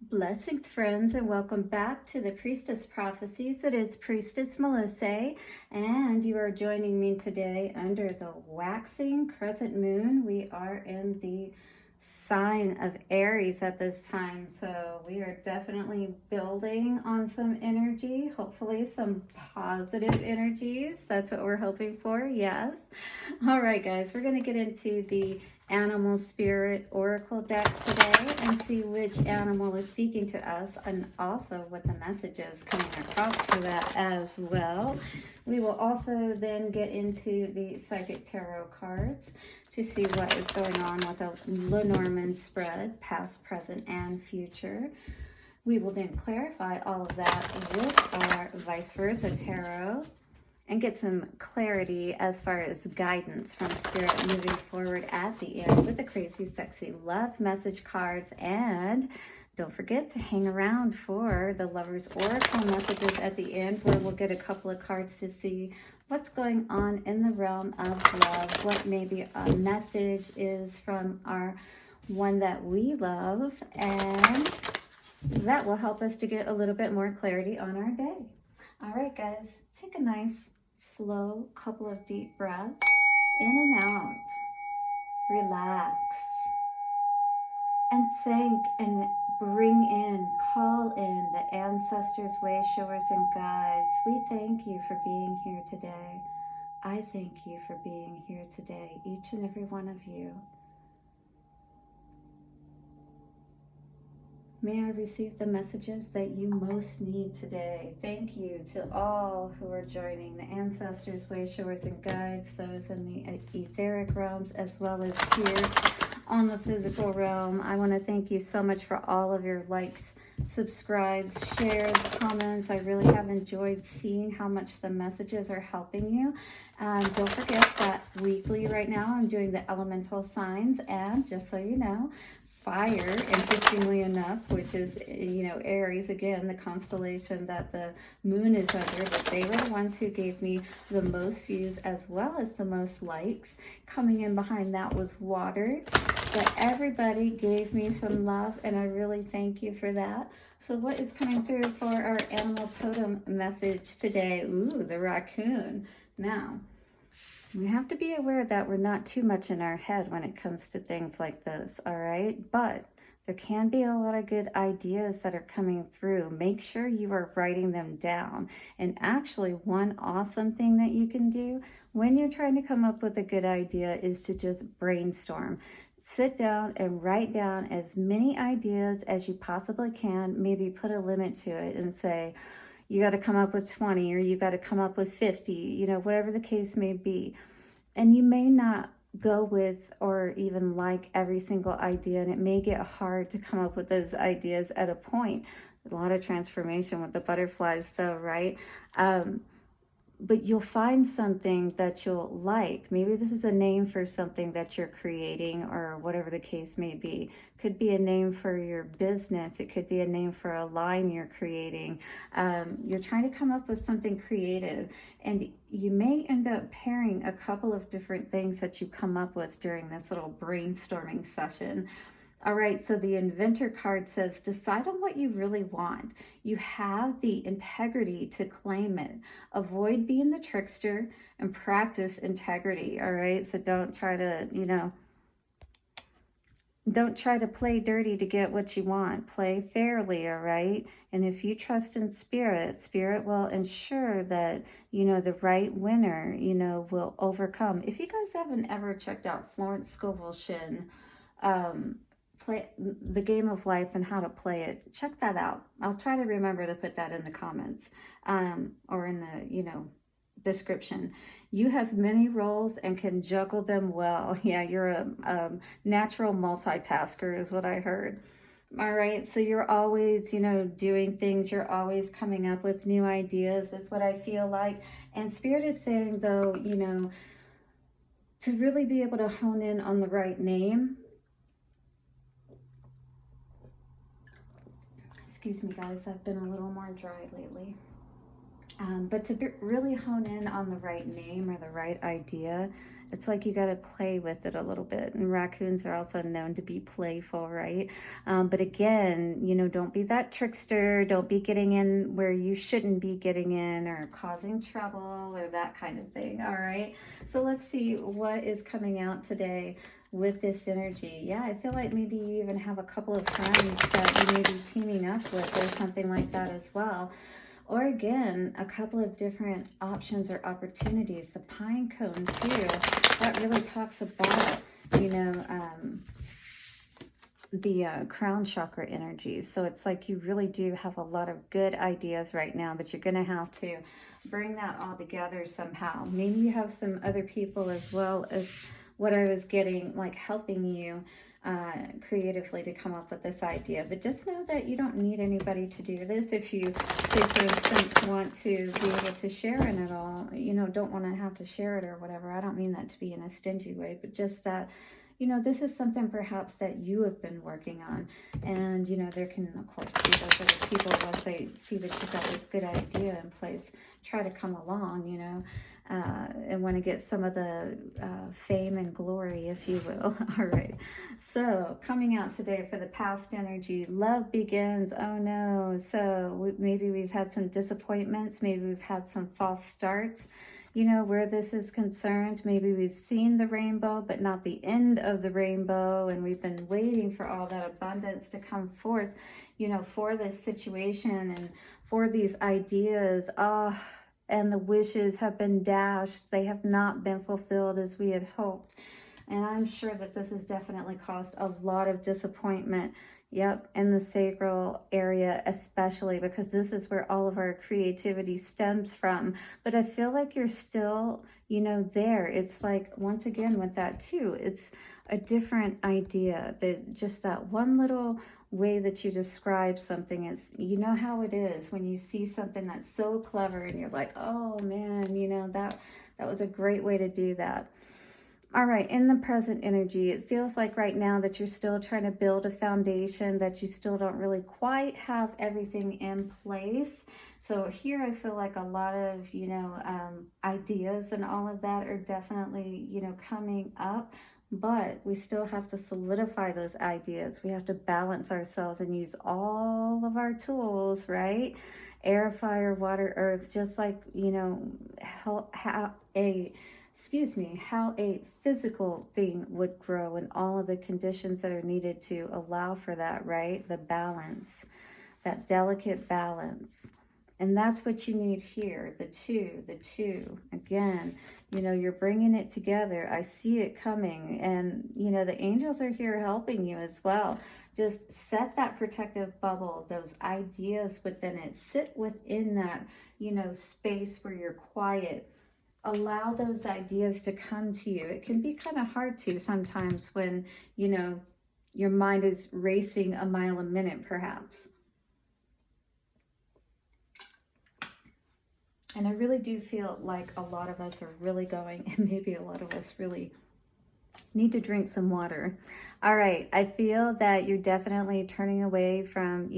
Blessings, friends, and welcome back to the Priestess Prophecies. It is Priestess Melissae, and you are joining me today under the waxing crescent moon. We are in the sign of Aries at this time, so we are definitely building on some energy, hopefully some positive energies. That's what we're hoping for, yes. All right, guys, we're going to get into the Animal Spirit Oracle deck today and see which animal is speaking to us, and also what the message is coming across for that as well. We will also then get into the Psychic Tarot cards to see what is going on with a Lenormand spread, past, present, and future. We will then clarify all of that with our ViceVersa tarot and get some clarity as far as guidance from Spirit moving forward at the end with the crazy, sexy love message cards. And don't forget to hang around for the Lover's Oracle messages at the end, where we'll get a couple of cards to see what's going on in the realm of love, what maybe a message is from our one that we love, and that will help us to get a little bit more clarity on our day. All right, guys, take a nice, slow couple of deep breaths in and out. Relax. And thank and bring in, call in the ancestors, way showers, and guides. We thank you for being here today. I thank you for being here today, each and every one of you. May I receive the messages that you most need today. Thank you to all who are joining, the ancestors, way showers, and guides, those in the etheric realms, as well as here on the physical realm. I want to thank you so much for all of your likes, subscribes, shares, comments. I really have enjoyed seeing how much the messages are helping you. Don't forget that weekly right now I'm doing the elemental signs, and just so you know, fire, interestingly enough, which is, Aries, again, the constellation that the moon is under, but they were the ones who gave me the most views as well as the most likes. Coming in behind that was water, but everybody gave me some love, and I really thank you for that. So what is coming through for our animal totem message today? Ooh, the raccoon. Now, we have to be aware that we're not too much in our head when it comes to things like this, all right? But there can be a lot of good ideas that are coming through. Make sure you are writing them down. And actually, one awesome thing that you can do when you're trying to come up with a good idea is to just brainstorm. Sit down and write down as many ideas as you possibly can. Maybe put a limit to it and say, you got to come up with 20, or you got to come up with 50, whatever the case may be. And you may not go with or even like every single idea, and it may get hard to come up with those ideas at a point. A lot of transformation with the butterflies though, right? But you'll find something that you'll like. Maybe this is a name for something that you're creating, or whatever the case may be. Could be a name for your business. It could be a name for a line you're creating. You're trying to come up with something creative, and you may end up pairing a couple of different things that you come up with during this little brainstorming session. All right, so the Inventor card says, decide on what you really want. You have the integrity to claim it. Avoid being the trickster and practice integrity, all right? So don't try to, don't try to play dirty to get what you want. Play fairly, all right? And if you trust in Spirit, Spirit will ensure that, the right winner, will overcome. If you guys haven't ever checked out Florence Scovel Shin, play the game of life and how to play it, check that out. I'll try to remember to put that in the comments, or in the description. You have many roles and can juggle them well. Yeah, you're a natural multitasker is what I heard. All right, so you're always doing things, you're always coming up with new ideas, is what I feel like. And Spirit is saying though, to really be able to hone in on the right name. Excuse me, guys, I've been a little more dry lately. But to really hone in on the right name or the right idea, it's like you got to play with it a little bit. And raccoons are also known to be playful, right? But again, don't be that trickster. Don't be getting in where you shouldn't be getting in or causing trouble or that kind of thing. All right. So let's see what is coming out today with this energy. Yeah, I feel like maybe you even have a couple of friends that you may be teaming up with or something like that as well. Or again, a couple of different options or opportunities. The pine cone too, that really talks about, the crown chakra energies. So it's like you really do have a lot of good ideas right now, but you're going to have to bring that all together somehow. Maybe you have some other people as well as what I was getting, like helping you creatively to come up with this idea. But just know that you don't need anybody to do this. If you, say for instance, want to be able to share in it all, don't want to have to share it or whatever. I don't mean that to be in a stingy way, but just that, this is something perhaps that you have been working on. And, there can, of course, be those other people, once they see that you've got this good idea in place, try to come along, and want to get some of the fame and glory, if you will. All right. So coming out today for the past energy, love begins. Oh no. So maybe we've had some disappointments. Maybe we've had some false starts. Where this is concerned, maybe we've seen the rainbow, but not the end of the rainbow. And we've been waiting for all that abundance to come forth, for this situation and for these ideas. And the wishes have been dashed. They have not been fulfilled as we had hoped. And I'm sure that this has definitely caused a lot of disappointment. Yep, in the sacral area especially, because this is where all of our creativity stems from. But I feel like you're still, there. It's like, once again, with that too, it's a different idea. Just that one little way that you describe something is, how it is when you see something that's so clever and you're like, oh man, that was a great way to do that. All right, in the present energy, it feels like right now that you're still trying to build a foundation, that you still don't really quite have everything in place. So here I feel like a lot of, ideas and all of that are definitely, coming up. But we still have to solidify those ideas. We have to balance ourselves and use all of our tools, right? Air, fire, water, earth, just like, how a physical thing would grow and all of the conditions that are needed to allow for that, right? The balance, that delicate balance. And that's what you need here, the two. Again, you're bringing it together. I see it coming. And, the angels are here helping you as well. Just set that protective bubble, those ideas within it. Sit within that, space where you're quiet. Allow those ideas to come to you. It can be kind of hard to sometimes when, your mind is racing a mile a minute, perhaps. And I really do feel like a lot of us are really going, and maybe a lot of us really need to drink some water. All right. I feel that you're definitely turning away from,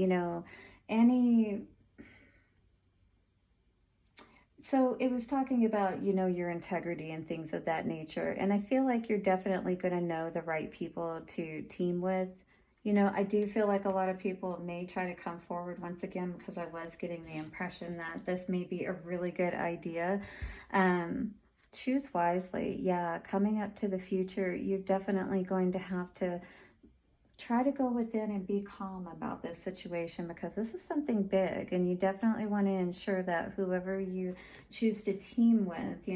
any... So it was talking about, your integrity and things of that nature. And I feel like you're definitely going to know the right people to team with. I do feel like a lot of people may try to come forward once again, because I was getting the impression that this may be a really good idea. Choose wisely. Yeah, coming up to the future, you're definitely going to have to try to go within and be calm about this situation, because this is something big, and you definitely want to ensure that whoever you choose to team with,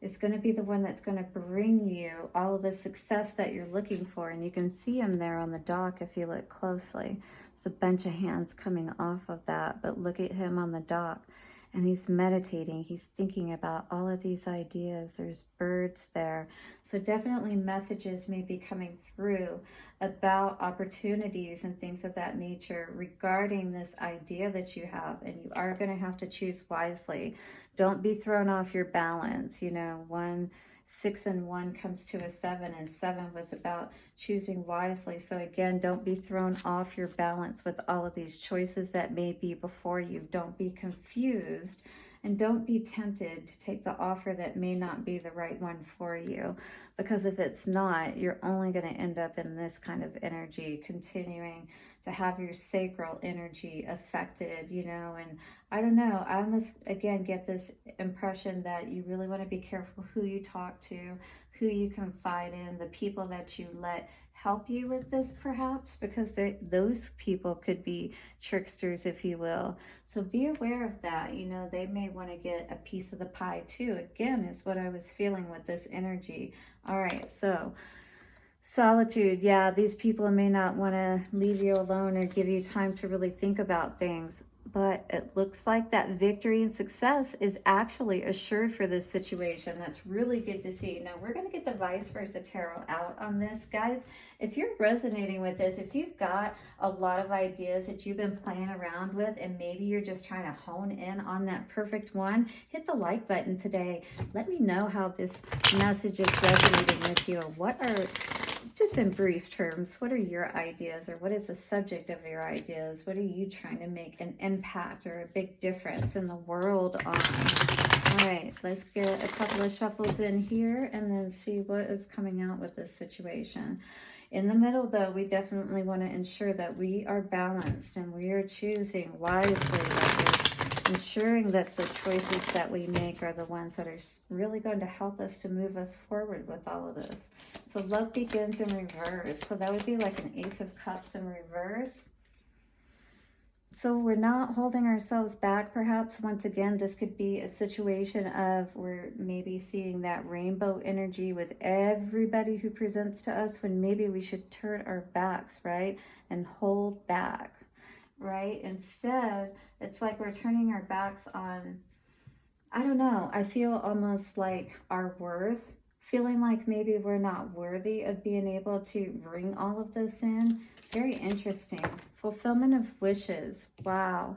is going to be the one that's going to bring you all of the success that you're looking for. And you can see him there on the dock if you look closely. There's a bunch of hands coming off of that, but look at him on the dock. And he's meditating. He's thinking about all of these ideas. There's birds there. So definitely messages may be coming through about opportunities and things of that nature regarding this idea that you have. And you are going to have to choose wisely. Don't be thrown off your balance. 6 and 1 comes to a 7, and 7 was about choosing wisely. So again, don't be thrown off your balance with all of these choices that may be before you. Don't be confused And don't be tempted to take the offer that may not be the right one for you, because if it's not, you're only going to end up in this kind of energy, continuing to have your sacral energy affected, you know. And I don't know, I almost again get this impression that you really want to be careful who you talk to, who you confide in, the people that you let help you with this, perhaps, because those people could be tricksters, if you will. So be aware of that. You know, they may want to get a piece of the pie too, again, is what I was feeling with this energy. All right, so solitude. Yeah, these people may not want to leave you alone or give you time to really think about things, but it looks like that victory and success is actually assured for this situation. That's really good to see. Now we're going to get the ViceVersa tarot out on this, guys. If you're resonating with this, if you've got a lot of ideas that you've been playing around with, and maybe you're just trying to hone in on that perfect one, hit the like button today. Let me know how this message is resonating with you. What are, just in brief terms, what are your ideas, or what is the subject of your ideas? What are you trying to make an impact or a big difference in the world on? All right, let's get a couple of shuffles in here and then see what is coming out with this situation. In the middle, though, we definitely want to ensure that we are balanced and we are choosing wisely, that we're ensuring that the choices that we make are the ones that are really going to help us to move us forward with all of this. So love begins in reverse. So that would be like an Ace of Cups in reverse. So we're not holding ourselves back, perhaps. Once again, this could be a situation of we're maybe seeing that rainbow energy with everybody who presents to us, when maybe we should turn our backs, right? And hold back, right? Instead, it's like we're turning our backs on, I don't know, I feel almost like our worth, feeling like maybe we're not worthy of being able to bring all of this in. Very interesting. Fulfillment of wishes. Wow.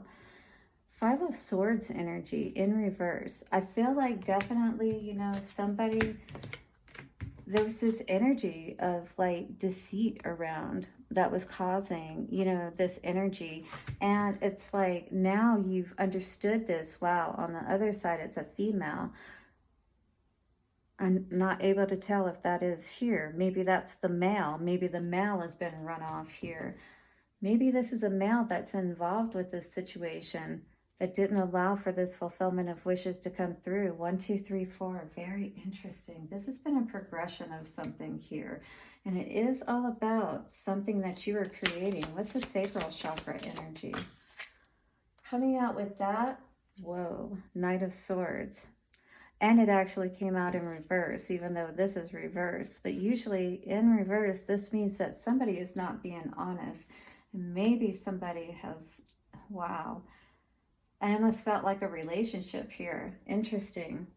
Five of Swords energy in reverse. I feel like definitely, you know, somebody, there was this energy of like deceit around that was causing, you know, this energy. And it's like now you've understood this. Wow. On the other side, it's a female. I'm not able to tell if that is here. Maybe that's the male. Maybe the male has been run off here. Maybe this is a male that's involved with this situation that didn't allow for this fulfillment of wishes to come through. 1, 2, 3, 4. Very interesting. This has been a progression of something here. And it is all about something that you are creating. What's the Sacral Chakra energy? Coming out with that, whoa, Knight of Swords. And it actually came out in reverse, even though this is reverse. But usually in reverse, this means that somebody is not being honest. Maybe somebody has, wow. I almost felt like a relationship here. Interesting.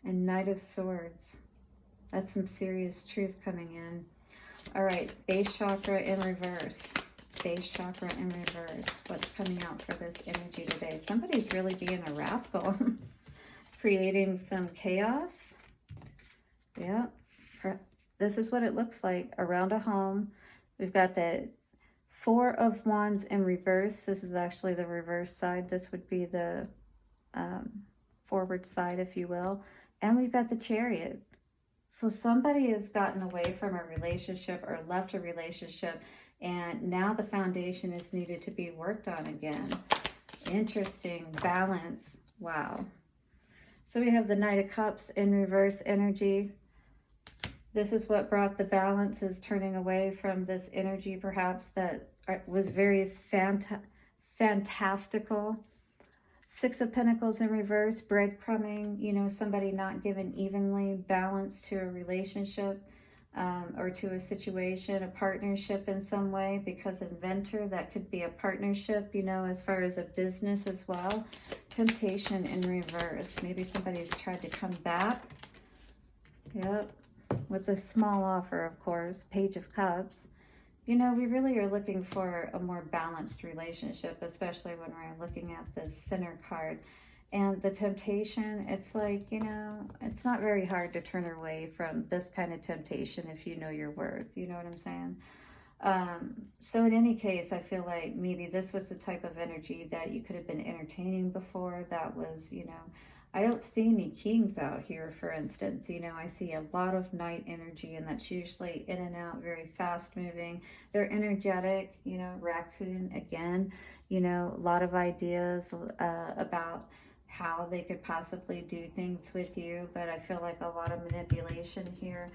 And Knight of Swords. That's some serious truth coming in. All right, base chakra in reverse. Base chakra in reverse. What's coming out for this energy today? Somebody's really being a rascal. Creating some chaos. Yeah. This is what it looks like around a home. We've got the Four of Wands in reverse. This is actually the reverse side. This would be the forward side, if you will. And we've got the Chariot. So somebody has gotten away from a relationship or left a relationship, and now the foundation is needed to be worked on again. Interesting. Balance. Wow. So we have the Knight of Cups in reverse energy. This is what brought the balance, is turning away from this energy perhaps that was very fantastical. Six of Pentacles in reverse, breadcrumbing, you know, somebody not given evenly balance to a relationship or to a situation, a partnership in some way, because Inventor, that could be a partnership, you know, as far as a business as well. Temptation in reverse. Maybe somebody's tried to come back. Yep. With a small offer, of course. Page of Cups. You know, we really are looking for a more balanced relationship, especially when we're looking at the Center card. And the temptation, it's like, you know, it's not very hard to turn away from this kind of temptation if you know your worth. You know what I'm saying? So in any case, I feel like maybe this was the type of energy that you could have been entertaining before. That was, I don't see any kings out here, for instance. I see a lot of night energy, and that's usually in and out, very fast moving. They're energetic, raccoon again, a lot of ideas about how they could possibly do things with you, but I feel like a lot of manipulation here.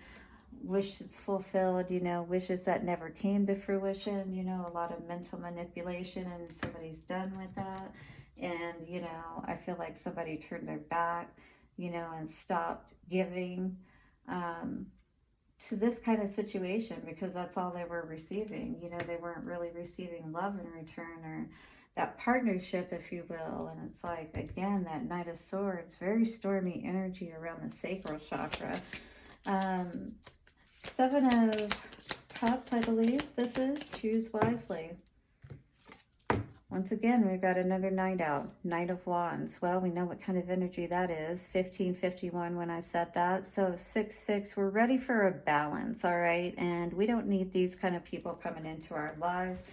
Wishes fulfilled, wishes that never came to fruition, a lot of mental manipulation, and somebody's done with that. And, I feel like somebody turned their back, and stopped giving to this kind of situation because that's all they were receiving. They weren't really receiving love in return, or that partnership, if you will. And it's like, again, that Knight of Swords, very stormy energy around the Sacral Chakra. Seven of Cups, I believe this is. Choose wisely. Once again, we've got another Knight out. Knight of Wands. Well, we know what kind of energy that is. 1551 when I said that. So 6-6, we're ready for a balance, all right? And we don't need these kind of people coming into our lives.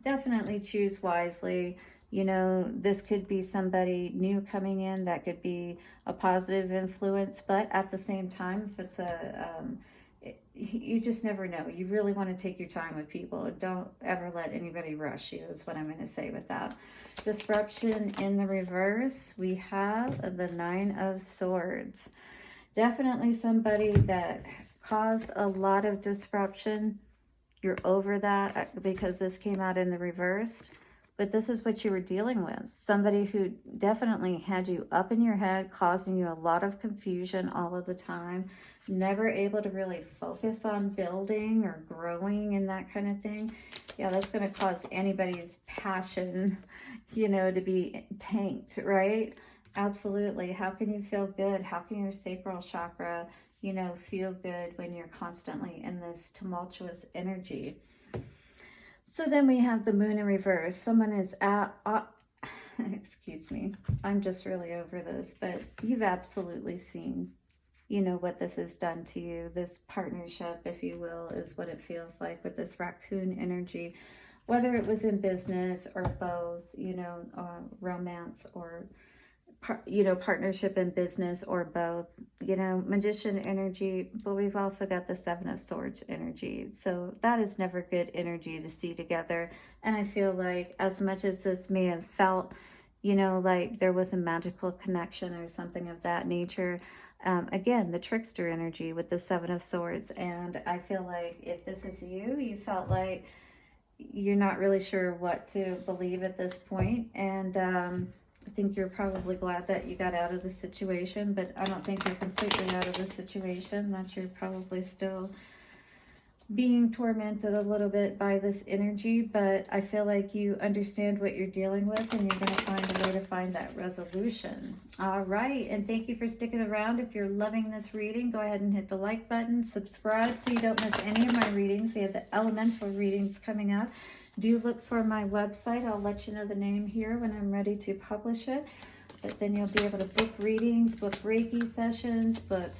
Definitely choose wisely. This could be somebody new coming in. That could be a positive influence. But at the same time, if it's you just never know. You really want to take your time with people. Don't ever let anybody rush you, is what I'm going to say with that. Disruption in the reverse, we have the Nine of Swords. Definitely somebody that caused a lot of disruption. You're over that because this came out in the reverse. But this is what you were dealing with. Somebody who definitely had you up in your head, causing you a lot of confusion all of the time. Never able to really focus on building or growing and that kind of thing. Yeah, that's going to cause anybody's passion, to be tanked, right? Absolutely. How can you feel good? How can your sacral chakra, feel good when you're constantly in this tumultuous energy? So then we have the Moon in reverse. Someone is excuse me, I'm just really over this, but you've absolutely seen, what this has done to you. This partnership, if you will, is what it feels like with this raccoon energy, whether it was in business or both, romance or partnership in business or both, magician energy, but we've also got the Seven of Swords energy. So that is never good energy to see together. And I feel like as much as this may have felt, like there was a magical connection or something of that nature, again, the trickster energy with the Seven of Swords. And I feel like if this is you felt like you're not really sure what to believe at this point. And, I think you're probably glad that you got out of the situation, but I don't think you're completely out of the situation, that you're probably still being tormented a little bit by this energy, but I feel like you understand what you're dealing with and you're going to find a way to find that resolution. All right, and thank you for sticking around. If you're loving this reading, go ahead and hit the like button, subscribe so you don't miss any of my readings. We have the elemental readings coming up. Do look for my website. I'll let you know the name here when I'm ready to publish it. But then you'll be able to book readings, book Reiki sessions, book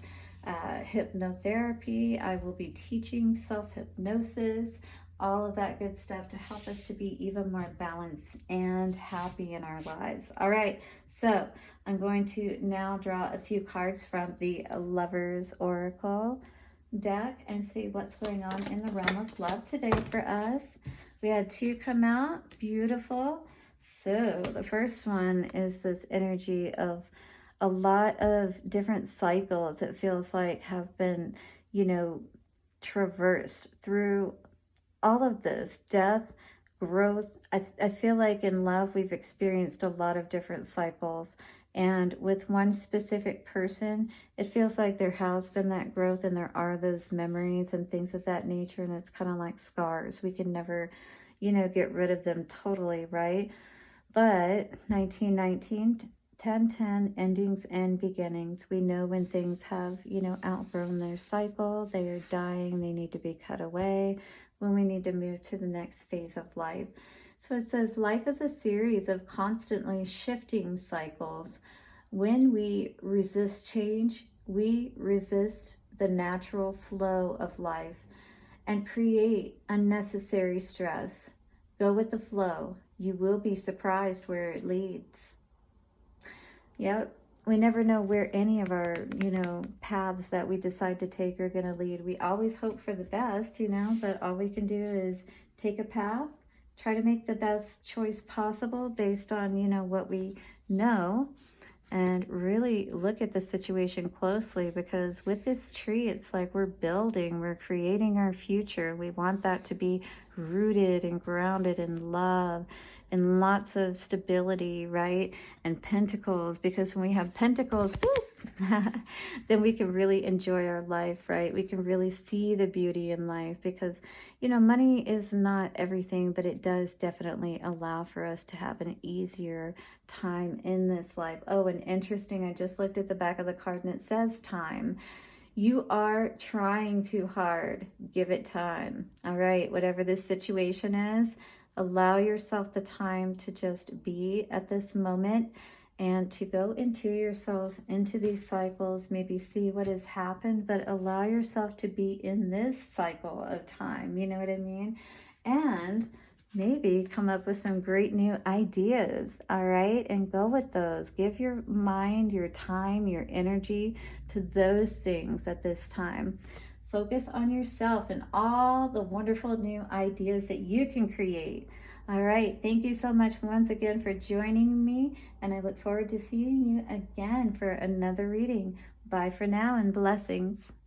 hypnotherapy. I will be teaching self-hypnosis, all of that good stuff to help us to be even more balanced and happy in our lives. All right, so I'm going to now draw a few cards from the Lovers Oracle deck and see what's going on in the realm of love today for us. We had two come out. Beautiful. So the first one is this energy of a lot of different cycles, it feels like, have been, traversed through all of this. Death, growth. I feel like in love, we've experienced a lot of different cycles. And with one specific person, it feels like there has been that growth and there are those memories and things of that nature. And it's kind of like scars. We can never, get rid of them totally, right? But 1919, 1010, endings and beginnings. We know when things have, outgrown their cycle, they are dying, they need to be cut away, when we need to move to the next phase of life. So it says life is a series of constantly shifting cycles. When we resist change, we resist the natural flow of life. and create unnecessary stress. Go with the flow. You will be surprised where it leads. Yep. We never know where any of our, paths that we decide to take are going to lead. We always hope for the best, but all we can do is take a path, try to make the best choice possible based on, what we know, and really look at the situation closely, because with this tree, it's like we're building, we're creating our future. We want that to be rooted and grounded in love and lots of stability, right? And pentacles, because when we have pentacles, then we can really enjoy our life, right? We can really see the beauty in life, because, money is not everything, but it does definitely allow for us to have an easier time in this life. Oh, and interesting, I just looked at the back of the card and it says time. You are trying too hard. Give it time. All right, whatever this situation is, allow yourself the time to just be at this moment and to go into yourself, into these cycles, maybe see what has happened, but allow yourself to be in this cycle of time. You know what I mean? And maybe come up with some great new ideas, all right? And go with those. Give your mind, your time, your energy to those things at this time. Focus on yourself and all the wonderful new ideas that you can create. All right. Thank you so much once again for joining me, and I look forward to seeing you again for another reading. Bye for now, and blessings.